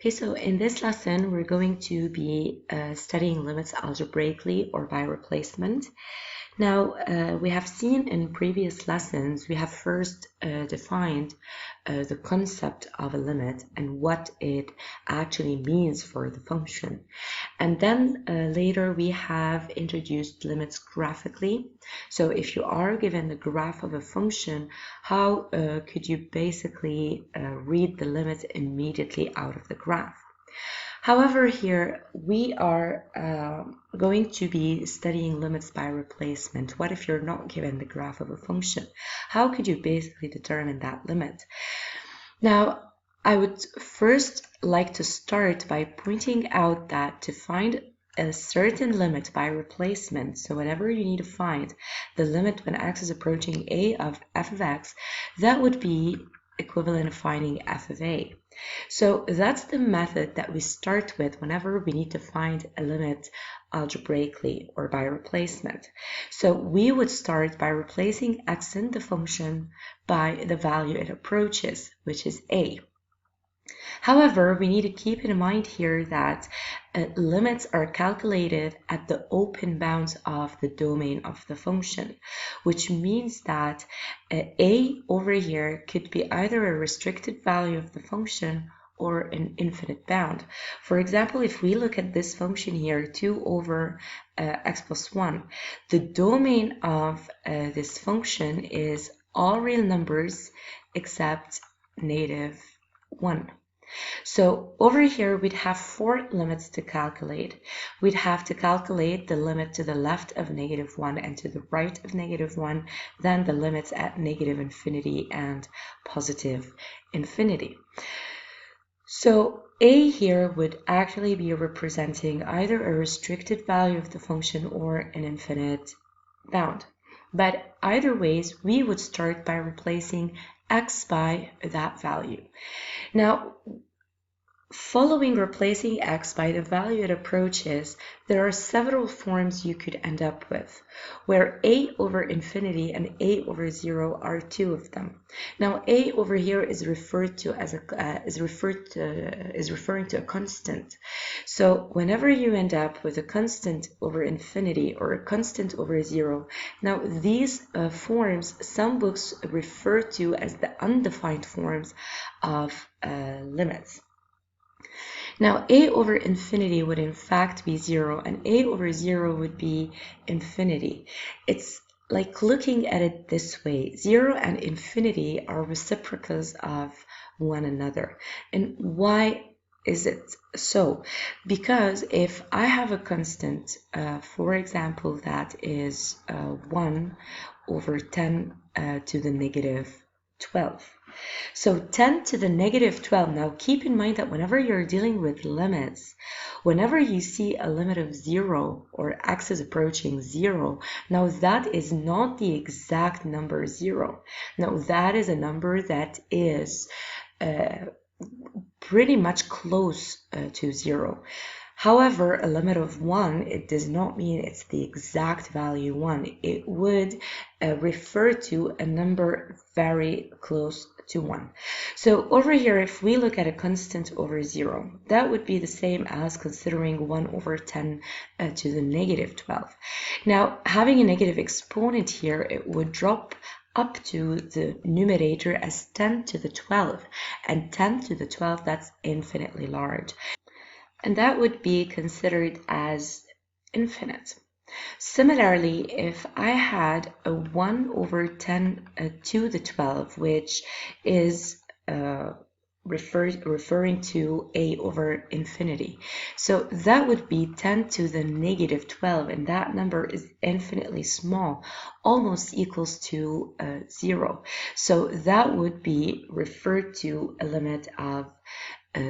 Okay, so in this lesson, we're going to be studying limits algebraically or by replacement. Now, we have seen in previous lessons, we have first defined the concept of a limit and what it actually means for the function. And then later we have introduced limits graphically. So if you are given the graph of a function, how could you basically read the limit immediately out of the graph? However, here we are going to be studying limits by replacement. What if you're not given the graph of a function? How could you basically determine that limit? Now, I would first like to start by pointing out that to find a certain limit by replacement, so whenever you need to find the limit when x is approaching a of f of x, that would be equivalent of finding f of a. So that's the method that we start with whenever we need to find a limit algebraically or by replacement. So we would start by replacing x in the function by the value it approaches, which is a. However, we need to keep in mind here that limits are calculated at the open bounds of the domain of the function, which means that a over here could be either a restricted value of the function or an infinite bound. For example, if we look at this function here, 2 over x plus 1, the domain of this function is all real numbers except -1. So over here, we'd have 4 limits to calculate. We'd have to calculate the limit to the left of -1 and to the right of -1, then the limits at -infinity and positive infinity. So a here would actually be representing either a restricted value of the function or an infinite bound. But either ways, we would start by replacing x by that value. Now, following replacing x by the value it approaches, there are several forms you could end up with, where a over infinity and a over 0 are 2 of them. Now, a over here is referred to as referring to a constant. So whenever you end up with a constant over infinity or a constant over 0, now these forms some books refer to as the undefined forms of limits. Now, a over infinity would in fact be 0, and a over 0 would be infinity. It's like looking at it this way. 0 and infinity are reciprocals of one another. And why is it so? Because if I have a constant, for example, that is 1 over 10 to the -12. So 10 to the -12. Now keep in mind that whenever you're dealing with limits, whenever you see a limit of 0 or x is approaching 0, now that is not the exact number 0. Now that is a number that is pretty much close to 0. However, a limit of 1, it does not mean it's the exact value 1. It would refer to a number very close to 1. So over here, if we look at a constant over 0, that would be the same as considering 1 over 10 to the -12. Now, having a negative exponent here, it would drop up to the numerator as 10 to the 12. And 10 to the 12, that's infinitely large. And that would be considered as infinite. Similarly, if I had a 1 over 10 to the 12, which is referring to a over infinity, so that would be 10 to the -12, and that number is infinitely small, almost equals to 0. So that would be referred to a limit of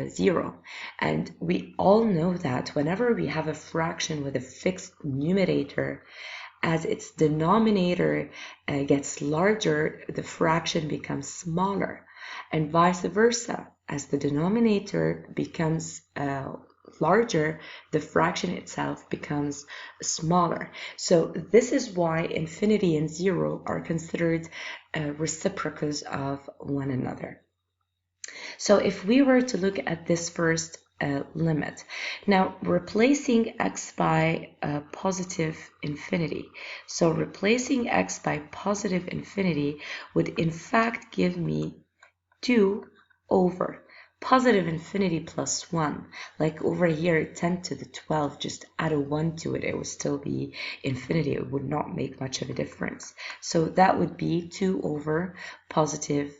0. And we all know that whenever we have a fraction with a fixed numerator, as its denominator gets larger, the fraction becomes smaller, and vice versa. As the denominator becomes larger, the fraction itself becomes smaller. So this is why infinity and 0 are considered reciprocals of one another. So if we were to look at this first limit. Now, replacing x by positive infinity. So replacing x by positive infinity would in fact give me 2 over positive infinity plus 1. Like over here, 10 to the 12, just add a 1 to it, it would still be infinity. It would not make much of a difference. So that would be 2 over positive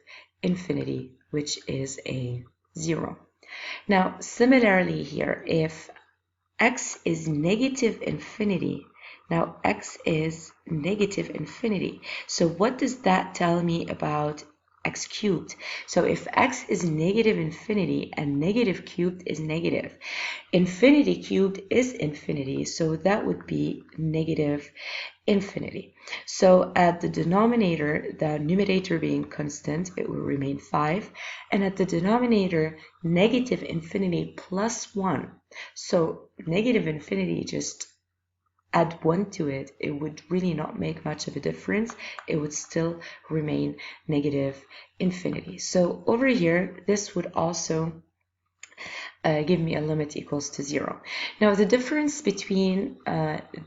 infinity, which is a 0. Now, similarly here, if x is negative infinity, now x is negative infinity. So what does that tell me about x cubed? So if x is negative infinity and negative cubed is negative, infinity cubed is infinity, so that would be negative infinity. So at the denominator, the numerator being constant, it will remain 5, and at the denominator, negative infinity plus 1. So negative infinity, just add 1 to it, it would really not make much of a difference. It would still remain negative infinity. So over here, this would also give me a limit equals to 0. Now the difference between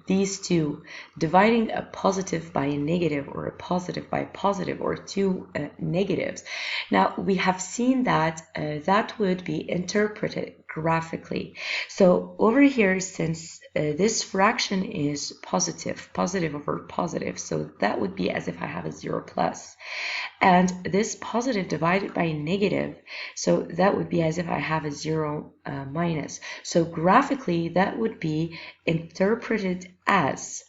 these two, dividing a positive by a negative or a positive by a positive, or two negatives, now we have seen that that would be interpreted graphically. So over here, since this fraction is positive over positive, so that would be as if I have a 0 plus. And this positive divided by a negative, so that would be as if I have a 0 minus. So graphically, that would be interpreted as,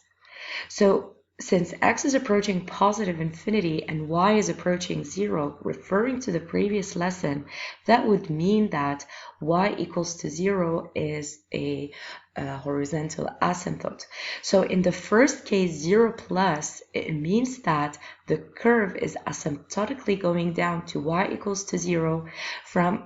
so since x is approaching positive infinity and y is approaching 0, referring to the previous lesson, that would mean that y equals to 0 is a horizontal asymptote. So in the first case, 0 plus, it means that the curve is asymptotically going down to y equals to 0 from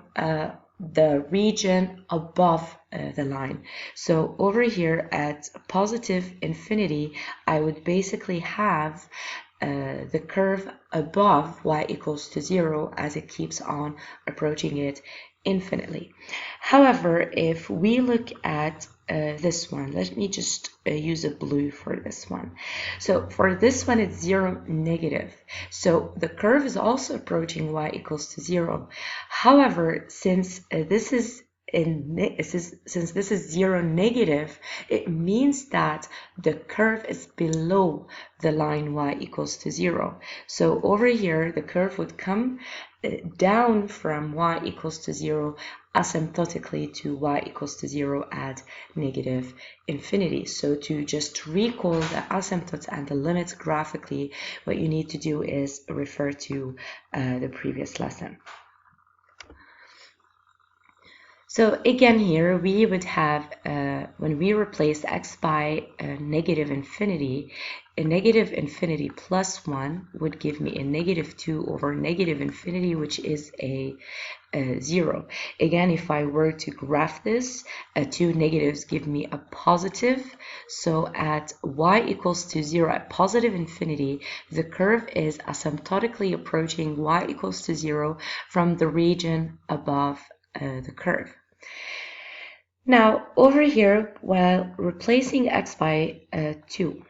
the region above the line. So over here at positive infinity, I would basically have the curve above y equals to 0 as it keeps on approaching it infinitely. However, if we look at this one, let me just use a blue for this one. So for this one, it's 0 negative. So the curve is also approaching y equals to 0. However, since this is 0 negative, it means that the curve is below the line y equals to 0. So over here, the curve would come down from y equals to 0 asymptotically to y equals to 0 at negative infinity. So to just recall the asymptotes and the limits graphically, what you need to do is refer to the previous lesson. So again here, we would have, when we replace x by negative infinity, a negative infinity plus 1 would give me a negative 2 over negative infinity, which is a 0. Again, if I were to graph this, two negatives give me a positive. So at y equals to 0 at positive infinity, the curve is asymptotically approaching y equals to 0 from the region above the curve. Now over here, while replacing x by 2,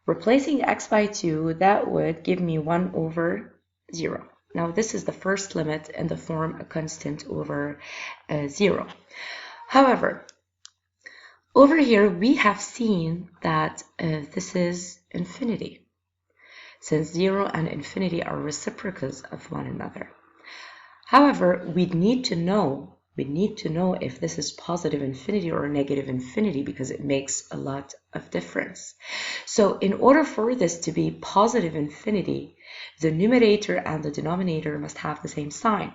replacing x by 2, that would give me 1 over 0. Now this is the first limit in the form a constant over 0. However, over here we have seen that this is infinity, since 0 and infinity are reciprocals of one another. However, we need to know if this is positive infinity or negative infinity, because it makes a lot of difference. So in order for this to be positive infinity, the numerator and the denominator must have the same sign.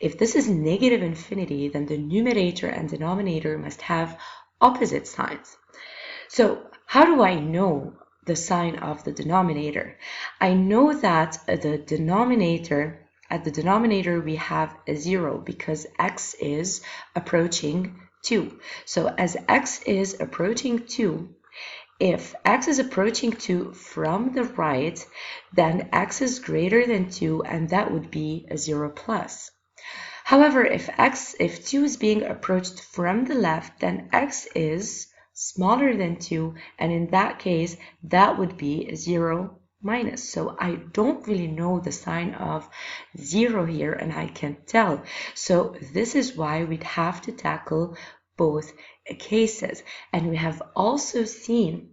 If this is negative infinity, then the numerator and denominator must have opposite signs. So how do I know the sign of the denominator? I know that the denominator, at the denominator we have a 0 because x is approaching 2. So as x is approaching 2, if x is approaching 2 from the right, then x is greater than 2, and that would be a 0 plus. However, if 2 is being approached from the left, then x is smaller than 2, and in that case, that would be 0 minus. So I don't really know the sign of 0 here, and I can't tell. So this is why we'd have to tackle both cases. And we have also seen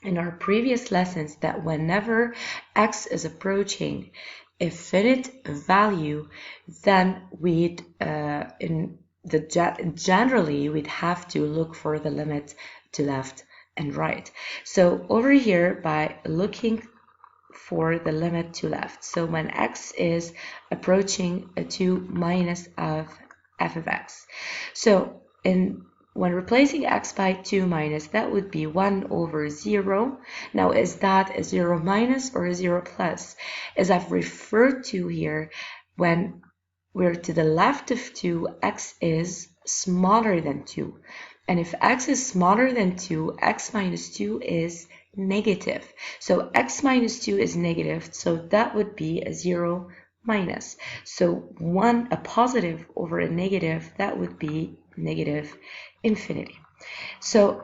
in our previous lessons that whenever x is approaching infinite value, then generally we'd have to look for the limit to left and right. So over here, by looking for the limit to left, so when x is approaching a 2 minus of f of x, so when replacing x by 2 minus, that would be 1 over 0. Now, is that a 0 minus or a 0 plus? As I've referred to here, when we're to the left of 2, x is smaller than 2. And if x is smaller than 2, x minus 2 is negative. So x minus 2 is negative, so that would be a 0 minus. So a positive over a negative, that would be negative infinity. So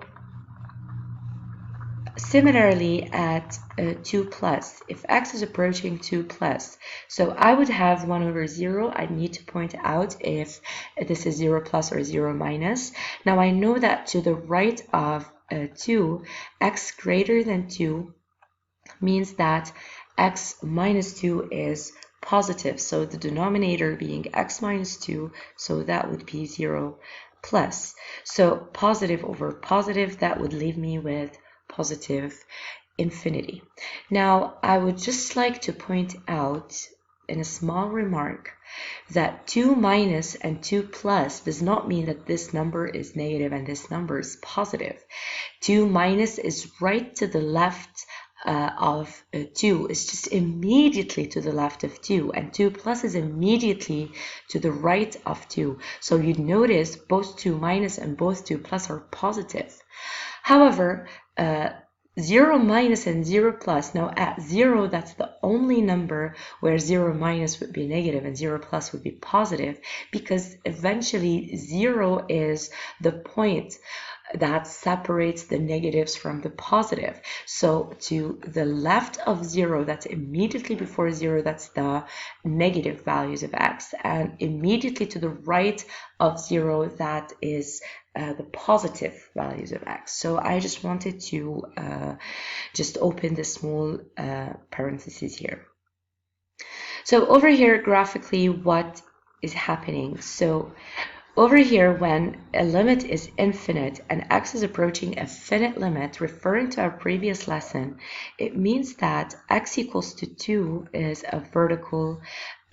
similarly at 2 plus, if x is approaching 2 plus, so I would have 1 over 0. I need to point out if this is 0 plus or 0 minus. Now I know that to the right of 2, x greater than 2 means that x minus 2 is positive. So the denominator being x minus 2, so that would be 0 plus. So positive over positive, that would leave me with positive infinity. Now, I would just like to point out in a small remark that 2 minus and 2 plus does not mean that this number is negative and this number is positive. 2 minus is right to the left of 2. It's just immediately to the left of 2, and 2 plus is immediately to the right of 2. So you'd notice both 2 minus and both 2 plus are positive. However, 0 minus and 0 plus, now at 0, that's the only number where 0 minus would be negative and 0 plus would be positive, because eventually 0 is the point that separates the negatives from the positive. So to the left of 0, that's immediately before 0, that's the negative values of x, and immediately to the right of 0, that is the positive values of x. So I just wanted to just open the small parentheses here. So over here, graphically, what is happening? So over here, when a limit is infinite and x is approaching a finite limit, referring to our previous lesson, it means that x equals to 2 is a vertical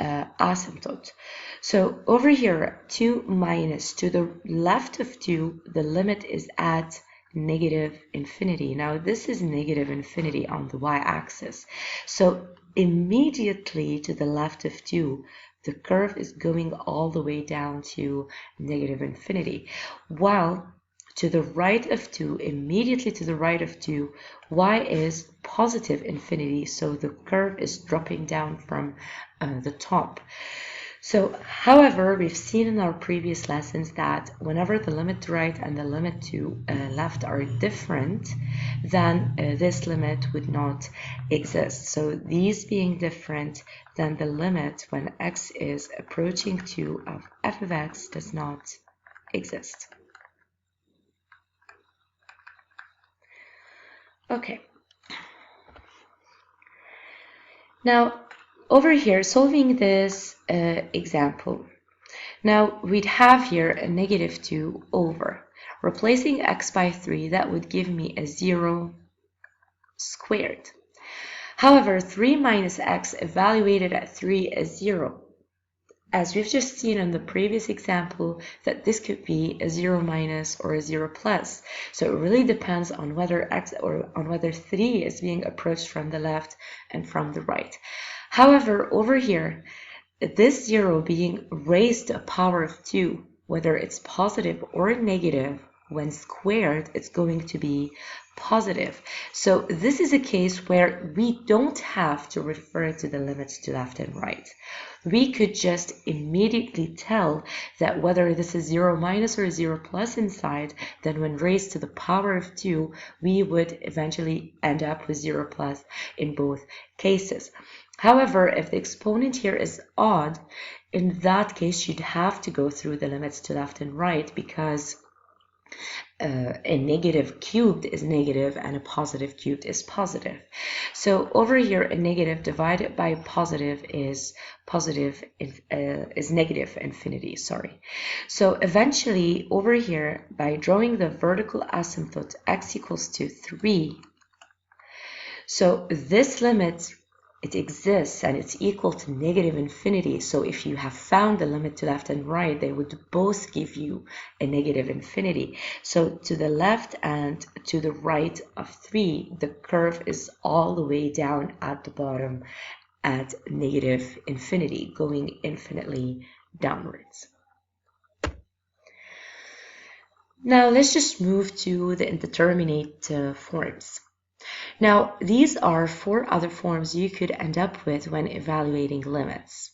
asymptote. So over here, 2 minus, to the left of 2, the limit is at negative infinity. Now this is negative infinity on the y-axis. So immediately to the left of 2, the curve is going all the way down to negative infinity. While to the right of 2, immediately to the right of 2, y is positive infinity, so the curve is dropping down from the top. So, however, we've seen in our previous lessons that whenever the limit to right and the limit to left are different, then this limit would not exist. So these being different, then the limit when x is approaching 2 of f of x does not exist. Okay. Now, over here, solving this example, now we'd have here a negative 2 over. Replacing x by 3, that would give me a 0 squared. However, 3 minus x evaluated at 3 is 0. As we've just seen in the previous example, that this could be a 0 minus or a 0 plus. So it really depends on whether x or on whether 3 is being approached from the left and from the right. However, over here, this 0 being raised to a power of 2, whether it's positive or negative, when squared, it's going to be positive. So this is a case where we don't have to refer to the limits to left and right. We could just immediately tell that whether this is 0 minus or 0 plus inside, then when raised to the power of 2, we would eventually end up with 0 plus in both cases. However, if the exponent here is odd, in that case, you'd have to go through the limits to left and right, because a negative cubed is negative and a positive cubed is positive. So over here, a negative divided by positive is negative infinity, sorry. So eventually over here, by drawing the vertical asymptote x equals to 3, so this limit, it exists and it's equal to negative infinity. So if you have found the limit to left and right, they would both give you a negative infinity. So to the left and to the right of 3, the curve is all the way down at the bottom at negative infinity, going infinitely downwards. Now let's just move to the indeterminate forms. Now, these are 4 other forms you could end up with when evaluating limits.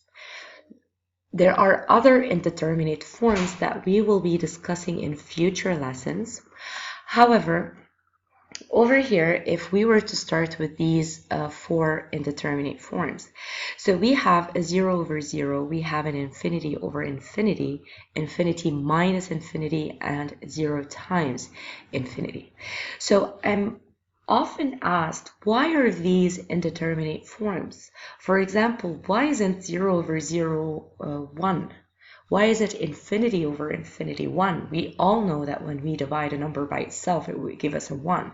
There are other indeterminate forms that we will be discussing in future lessons. However, over here, if we were to start with these 4 indeterminate forms, so we have a 0 over 0, we have an infinity over infinity, infinity minus infinity, and 0 times infinity. So I'm often asked, why are these indeterminate forms? For example, why isn't 0 over 0 1? Why is it infinity over infinity 1? We all know that when we divide a number by itself, it would give us a 1.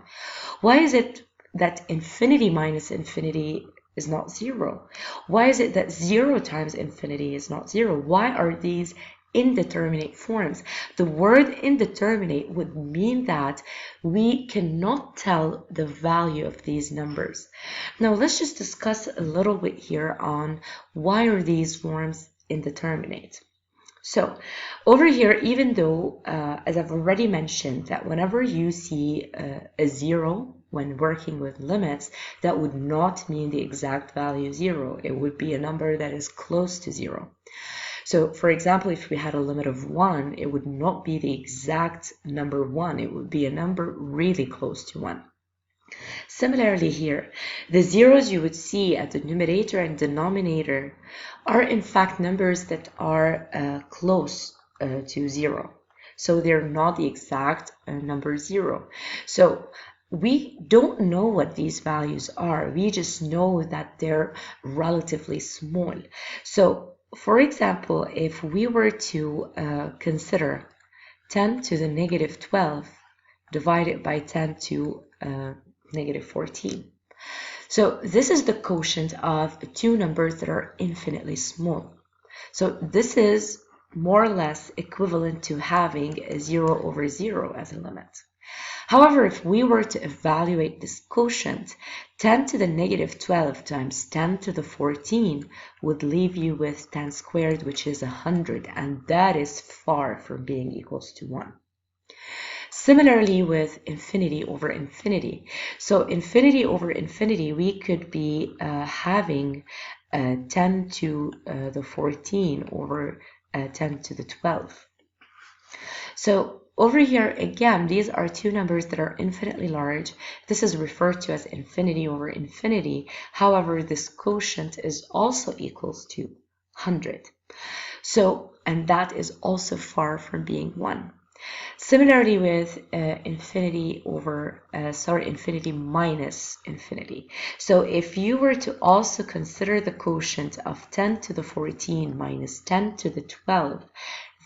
Why is it that infinity minus infinity is not 0? Why is it that 0 times infinity is not 0? Why are these indeterminate forms? The word indeterminate would mean that we cannot tell the value of these numbers. Now let's just discuss a little bit here on why are these forms indeterminate. So over here, even though, as I've already mentioned, that whenever you see a 0 when working with limits, that would not mean the exact value 0. It would be a number that is close to 0. So, for example, if we had a limit of 1, it would not be the exact number 1. It would be a number really close to 1. Similarly here, the zeros you would see at the numerator and denominator are in fact numbers that are close to 0. So they're not the exact number 0. So we don't know what these values are. We just know that they're relatively small. So for example, if we were to consider 10 to the negative 12 divided by 10 to negative 14. So this is the quotient of 2 numbers that are infinitely small. So this is more or less equivalent to having a 0 over 0 as a limit. However, if we were to evaluate this quotient, 10 to the negative 12 times 10 to the 14 would leave you with 10 squared, which is 100, and that is far from being equals to 1. Similarly with infinity over infinity. So infinity over infinity, we could be having 10 to the 14 over 10 to the 12. So over here, again, these are 2 numbers that are infinitely large. This is referred to as infinity over infinity. However, this quotient is also equals to 100. So, and that is also far from being 1. Similarly with infinity minus infinity. So if you were to also consider the quotient of 10 to the 14 minus 10 to the 12,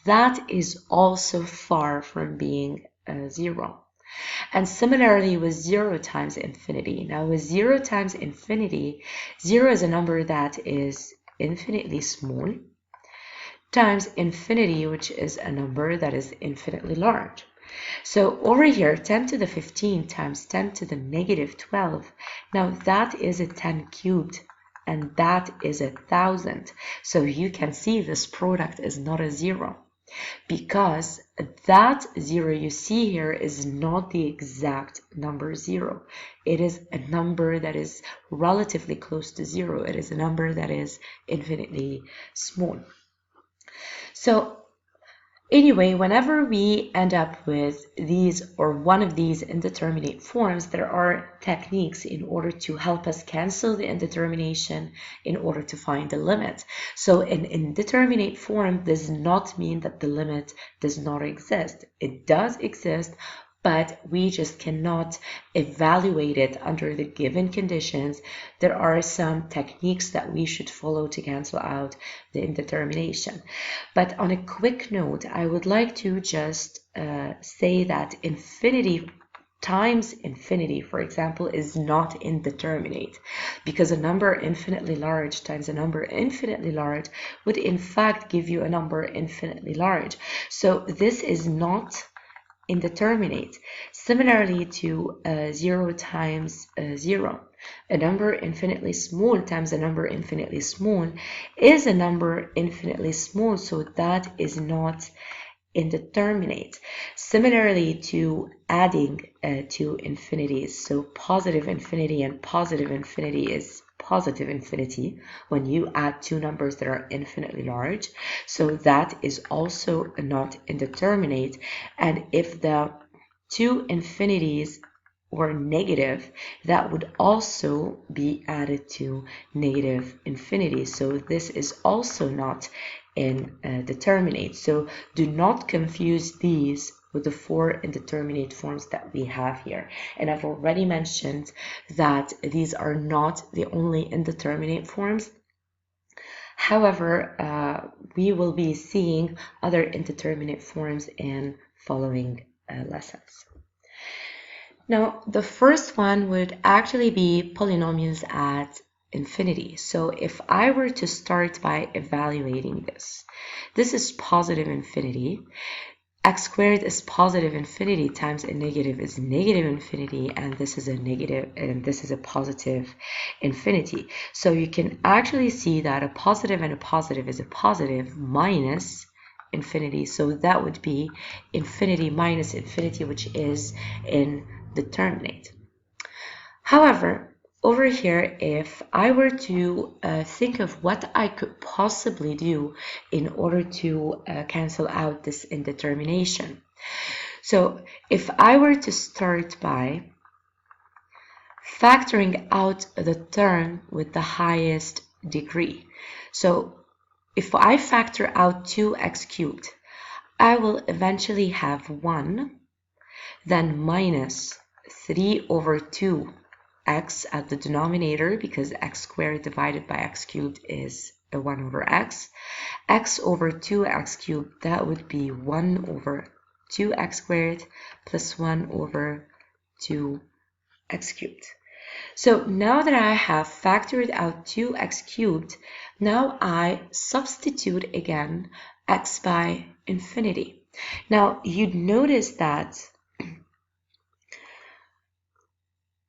that is also far from being 0. And similarly with 0 times infinity. Now with 0 times infinity, 0 is a number that is infinitely small, times infinity, which is a number that is infinitely large. So over here, 10 to the 15 times 10 to the negative 12, now that is a 10 cubed, and that is 1,000. So you can see this product is not a 0. because that 0 you see here is not the exact number 0. It is a number that is relatively close to 0. It is a number that is infinitely small. So anyway, whenever we end up with these or one of these indeterminate forms, there are techniques in order to help us cancel the indetermination in order to find the limit. So an indeterminate form does not mean that the limit does not exist. It does exist, but we just cannot evaluate it under the given conditions. There are some techniques that we should follow to cancel out the indetermination. But on a quick note, I would like to just say that infinity times infinity, for example, is not indeterminate, because a number infinitely large times a number infinitely large would in fact give you a number infinitely large. So this is not indeterminate. Similarly to 0 times 0, a number infinitely small times a number infinitely small is a number infinitely small, so that is not indeterminate. Similarly to adding two infinities, so positive infinity and positive infinity is positive infinity when you add two numbers that are infinitely large, so that is also not indeterminate. And if the two infinities were negative, that would also be added to negative infinity, so this is also not indeterminate. So do not confuse these with the four indeterminate forms that we have here. And I've already mentioned that these are not the only indeterminate forms. However, we will be seeing other indeterminate forms in following lessons. Now, the first one would actually be polynomials at infinity. So if I were to start by evaluating this is positive infinity. X squared is positive infinity times a negative is negative infinity, and this is a negative and this is a positive infinity. So you can actually see that a positive and a positive is a positive minus infinity. So that would be infinity minus infinity, which is indeterminate. However, over here, if I were to think of what I could possibly do in order to cancel out this indetermination. So if I were to start by factoring out the term with the highest degree. So if I factor out 2x cubed, I will eventually have 1, then minus 3 over 2 x at the denominator, because x squared divided by x cubed is a 1 over x. X over 2x cubed, that would be 1 over 2x squared plus 1 over 2x cubed. So now that I have factored out 2x cubed, now I substitute again x by infinity. Now you'd notice that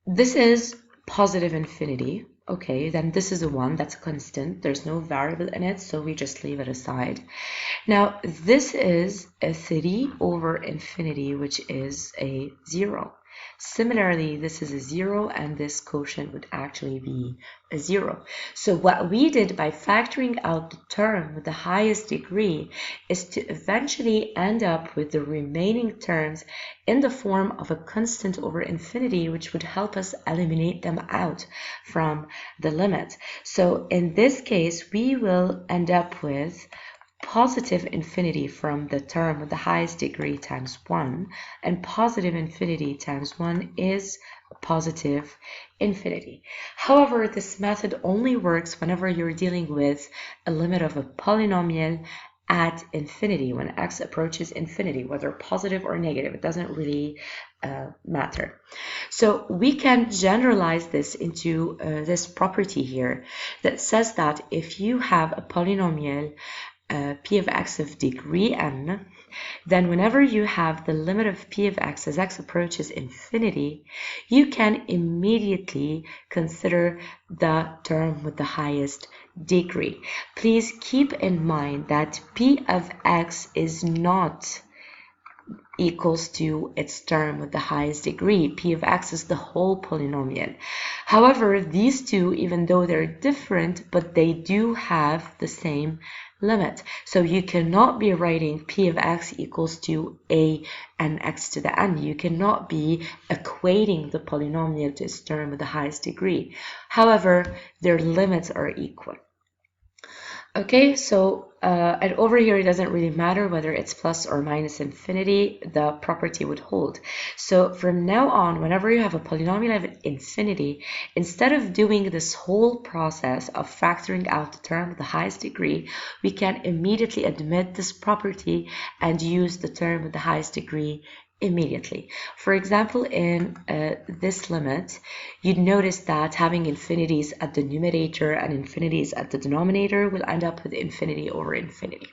this is positive infinity. Okay, then this is a 1, that's a constant. There's no variable in it, so we just leave it aside. Now, this is a 3 over infinity, which is a 0. Similarly, this is a 0, and this quotient would actually be a 0. So what we did by factoring out the term with the highest degree is to eventually end up with the remaining terms in the form of a constant over infinity, which would help us eliminate them out from the limit. So in this case, we will end up with positive infinity from the term with the highest degree times 1, and positive infinity times 1 is positive infinity. However, this method only works whenever you're dealing with a limit of a polynomial at infinity, when x approaches infinity, whether positive or negative, it doesn't really matter. So we can generalize this into this property here that says that if you have a polynomial p of x of degree n, then whenever you have the limit of p of x as x approaches infinity, you can immediately consider the term with the highest degree. Please keep in mind that p of x is not equals to its term with the highest degree. P of x is the whole polynomial. However, these two, even though they're different, but they do have the same limit. So you cannot be writing p of x equals to a and x to the n. You cannot be equating the polynomial to its term with the highest degree. However, their limits are equal. Okay, so and over here it doesn't really matter whether it's plus or minus infinity, the property would hold. So from now on, whenever you have a polynomial of infinity, instead of doing this whole process of factoring out the term with the highest degree, we can immediately admit this property and use the term with the highest degree immediately. For example, in this limit, you'd notice that having infinities at the numerator and infinities at the denominator will end up with infinity over infinity.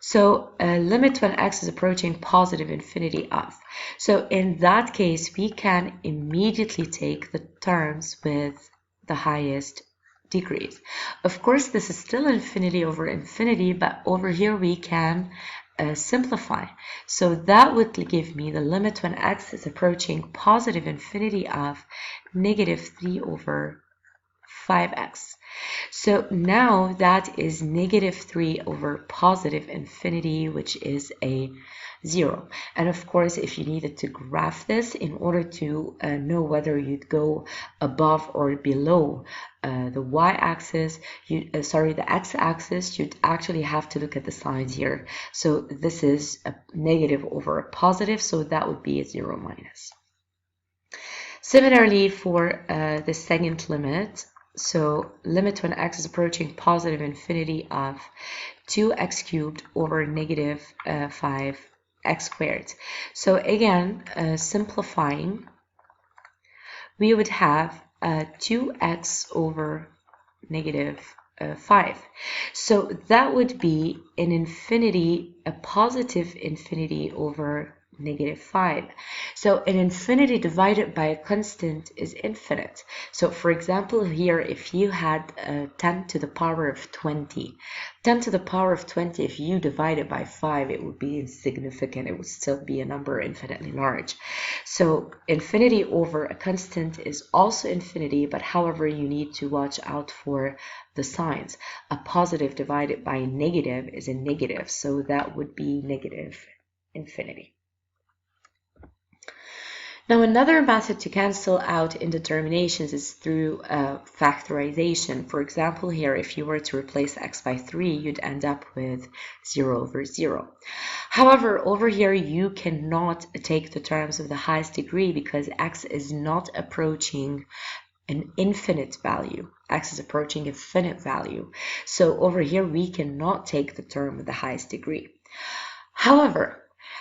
So limit when x is approaching positive infinity of. So in that case, we can immediately take the terms with the highest degrees. Of course, this is still infinity over infinity, but over here we can simplify. So that would give me the limit when x is approaching positive infinity of negative 3 over 5x. So now that is negative 3 over positive infinity, which is a 0. And of course, if you needed to graph this in order to know whether you'd go above or below the y-axis, the x-axis, you'd actually have to look at the signs here. So this is a negative over a positive, so that would be a 0 minus. Similarly, for the second limit, so limit when x is approaching positive infinity of 2x cubed over negative 5x squared. So again, simplifying, we would have 2x over negative 5. So that would be an infinity, a positive infinity over negative 5. So an infinity divided by a constant is infinite. So for example, here, if you had 10 to the power of 20, 10 to the power of 20, if you divide it by 5, it would be insignificant. It would still be a number infinitely large. So infinity over a constant is also infinity, but however, you need to watch out for the signs. A positive divided by a negative is a negative, so that would be negative infinity. Now, another method to cancel out indeterminations is through factorization. For example, here, if you were to replace x by 3, you'd end up with 0 over 0. However, over here, you cannot take the terms of the highest degree because x is not approaching an infinite value. X is approaching a finite value. So over here, we cannot take the term with the highest degree. However,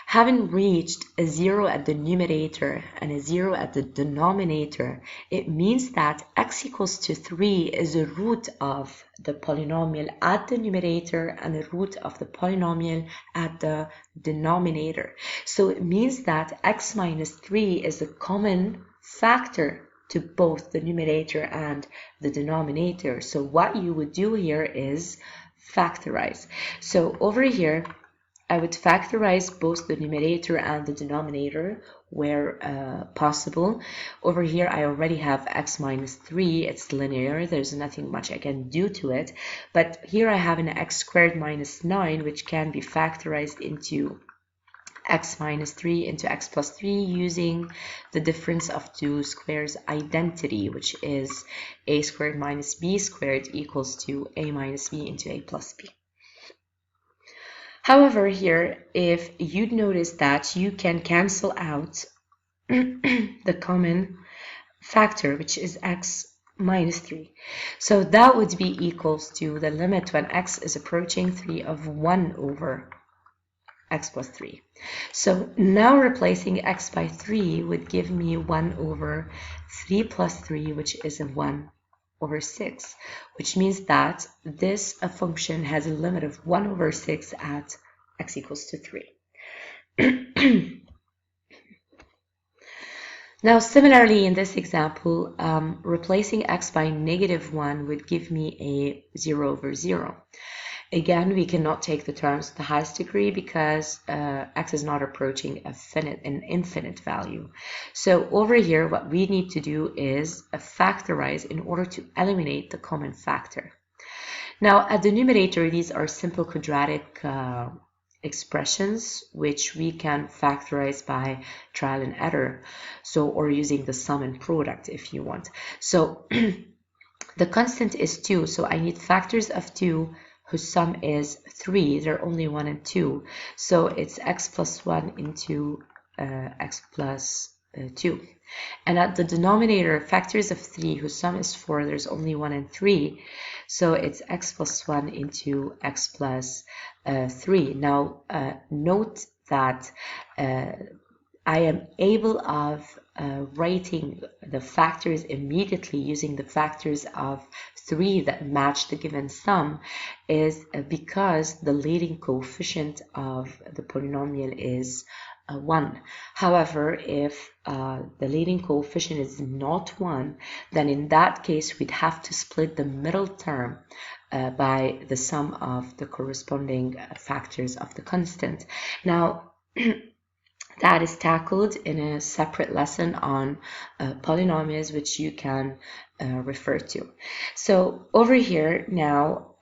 having reached a 0 at the numerator and a 0 at the denominator, it means that x equals to 3 is a root of the polynomial at the numerator and the root of the polynomial at the denominator. So it means that x minus 3 is a common factor to both the numerator and the denominator. So what you would do here is factorize. So over here, I would factorize both the numerator and the denominator where possible. Over here, I already have x minus 3. It's linear. There's nothing much I can do to it. But here I have an x squared minus 9, which can be factorized into x minus 3 into x plus 3 using the difference of two squares identity, which is a squared minus b squared equals to a minus b into a plus b. However, here, if you'd notice that you can cancel out the common factor, which is x minus 3. So that would be equals to the limit when x is approaching 3 of 1 over x plus 3. So now replacing x by 3 would give me 1 over 3 plus 3, which is a 1 over 6, which means that this function has a limit of 1 over 6 at x equals to 3. Now, similarly, in this example, replacing x by -1 would give me a 0 over 0. Again, we cannot take the terms to the highest degree because x is not approaching an infinite value. So over here, what we need to do is factorize in order to eliminate the common factor. Now, at the numerator, these are simple quadratic expressions which we can factorize by trial and error, or using the sum and product if you want. So the constant is 2, so I need factors of 2 whose sum is 3. They're only 1 and 2, so it's x plus 1 into x plus 2. And at the denominator, factors of 3 whose sum is 4, there's only 1 and 3, so it's x plus 1 into x plus 3. Now note that I am able of writing the factors immediately using the factors of 3 that match the given sum is because the leading coefficient of the polynomial is 1. However, if the leading coefficient is not 1, then in that case we'd have to split the middle term by the sum of the corresponding factors of the constant. Now, that is tackled in a separate lesson on polynomials, which you can refer to. So over here now,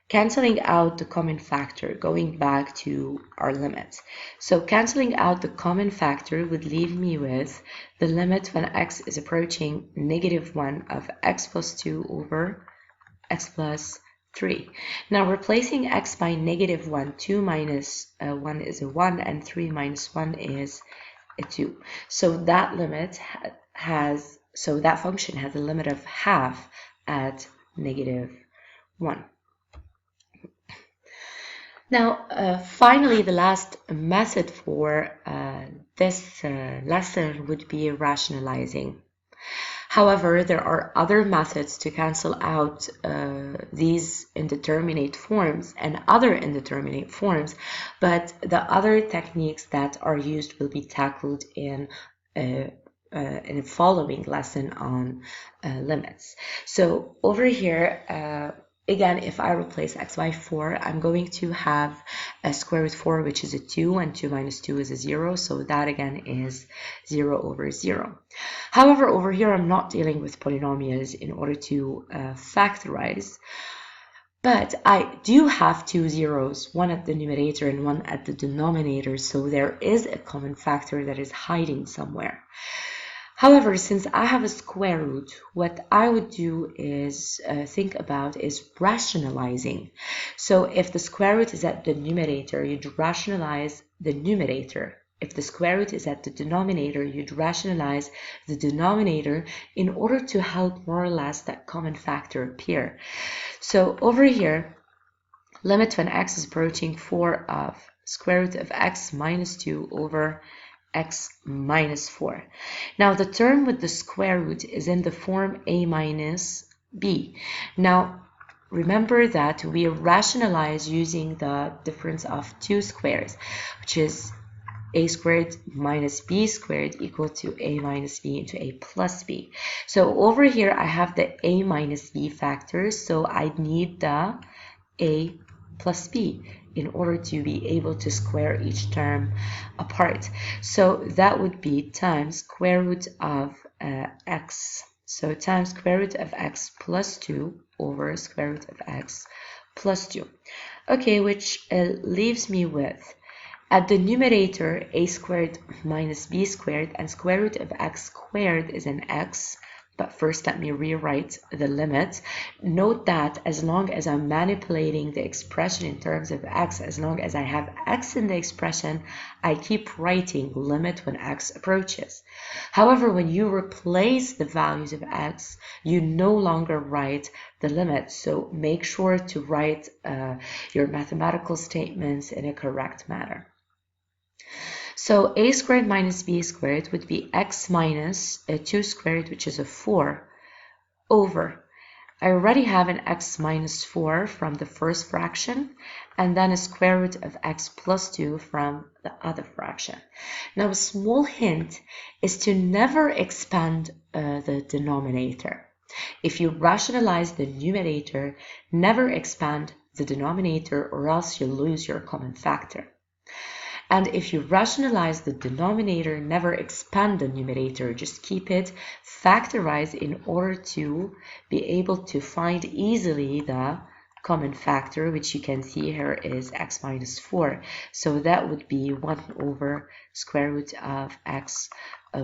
canceling out the common factor, going back to our limit. So canceling out the common factor would leave me with the limit when x is approaching -1 of x plus 2 over x plus 3. Now replacing x by -1, 2 minus 1 is a 1 and 3 minus 1 is a 2. So that limit that function has a limit of half at -1. Now, finally, the last method for this lesson would be rationalizing. However, there are other methods to cancel out these indeterminate forms and other indeterminate forms, but the other techniques that are used will be tackled in a following lesson on limits. So over here, again, if I replace x by 4, I'm going to have a square root 4, which is a 2, and 2 minus 2 is a 0, so that again is 0 over 0. However, over here, I'm not dealing with polynomials in order to factorize, but I do have 2 zeros, one at the numerator and one at the denominator, so there is a common factor that is hiding somewhere. However, since I have a square root, what I would do is think about is rationalizing. So if the square root is at the numerator, you'd rationalize the numerator. If the square root is at the denominator, you'd rationalize the denominator in order to help more or less that common factor appear. So over here, limit when x is approaching 4 of square root of x minus 2 over x minus 4. Now the term with the square root is in the form a minus b. Now remember that we rationalize using the difference of two squares, which is a squared minus b squared equal to a minus b into a plus b. So over here I have the a minus b factors, so I need the a plus b in order to be able to square each term apart. So that would be times square root of x. So times square root of x plus 2 over square root of x plus 2. Okay, which leaves me with, at the numerator, a squared minus b squared, and square root of x squared is an x. But first, let me rewrite the limit. Note that as long as I'm manipulating the expression in terms of x, as long as I have x in the expression, I keep writing limit when x approaches. However, when you replace the values of x, you no longer write the limit. So make sure to write your mathematical statements in a correct manner. So a squared minus b squared would be x minus 2 squared, which is a 4, over I already have an x minus 4 from the first fraction, and then a square root of x plus 2 from the other fraction. Now, a small hint is to never expand the denominator. If you rationalize the numerator, never expand the denominator, or else you'll lose your common factor. And if you rationalize the denominator, never expand the numerator, just keep it factorized in order to be able to find easily the common factor, which you can see here is x minus 4. So that would be 1 over square root of x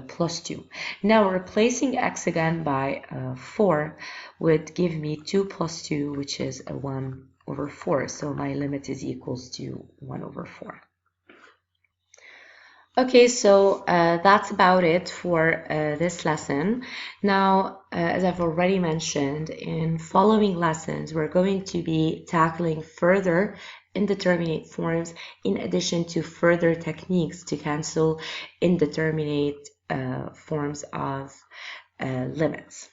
plus 2. Now replacing x again by 4 would give me 2 plus 2, which is a 1 over 4. So my limit is equals to 1 over 4. Okay, so that's about it for this lesson. Now, as I've already mentioned, in following lessons, we're going to be tackling further indeterminate forms in addition to further techniques to cancel indeterminate forms of limits.